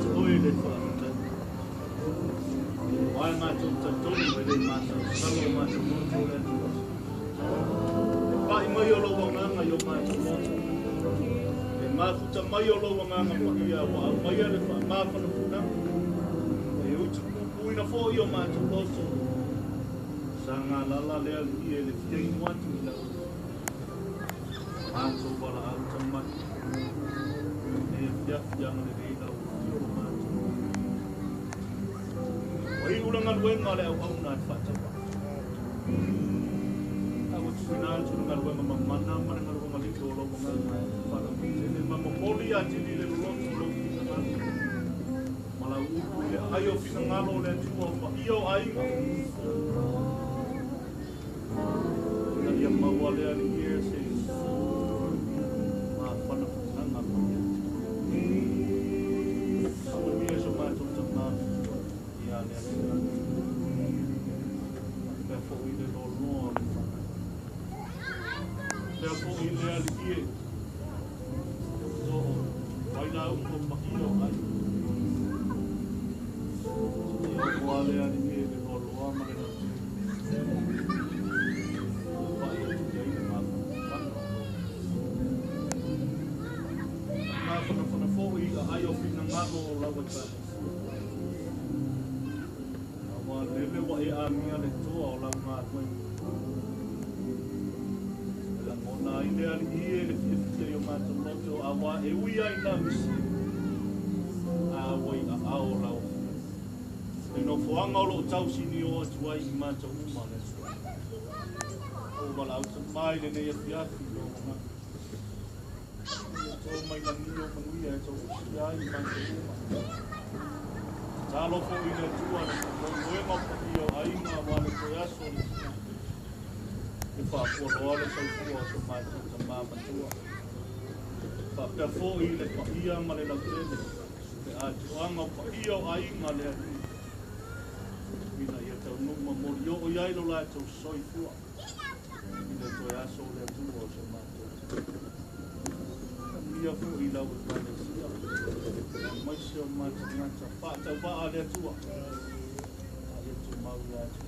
tu oi le whaata. Wai mātou tatonu e le mātou salo mātou moto le tua. Pai mai o loa nganga i o mātou moto. E mākuta mai o loa nganga pakia wa au mai le wha māwhana puna. E uti pupuina fo i o mātou loto. Sa ngā lala lea li e le whiai watu i lau. Mātou wala au tamaki. E whiawhianga le rei lau i o mātou. Wai uranga luenga le au au nā whatawa. Au tuina tunga luenga mamana, mana luenga li tō loa ngā whara. Tene mamapoli a tini le loto lo ki ngā. Mala uku le aio whina ngalo le tua wha io ainga. Ia maua lea ni ia se ma whana whananga mai. Sama mia so mātou ta mātou ia lea lea. Pea fo i le lo noa le whana. Pea fo i lea li ia. So, waina ungo mahio ai. Ia moa lea ni ia le lo loa ma le nau. Ai o whina ngaro o lawa tāna. Awa lewe wa e a mia le toa o lau ngā koe. E la ngona i lea li ie le whiawhia i o mātou loto. Awa e ui ai nā misi. Awa i a ao lau. E no whoanga o lo tau sini o atu ai i mātou uma le sua. O wala au ta mai le nei a whiawhi o ngā. So mai la nio manuia e tau usia i mātou uma. Tālo fo i le tua le koenga paki o ainga wale koe aso le tina. E whāpua loa le saukua o so mātou ta māmatua. Whāpea fo i le pahia ma le lautene. Te atuanga pahia o ainga le atu. Ina ia tau numa mori o iailo la tau soifua. I le koe aso le tua o so mātou. Ia fu i lau e pane sia. Mai se o mātou ngata whātau wā le atua. A ia tu mau ia atu.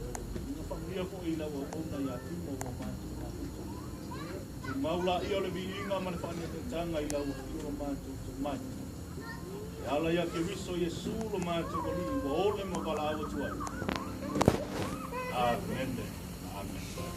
Ina whamia fu i lau o ona ia timo o mātou ngata. Tu mau la i o le vi inga mane whania te tanga i lau o mātou tu mai. E ala ia ke wiso Jesu lo mātou wali i wa ole mo wala awa tuai. Amen. Amen.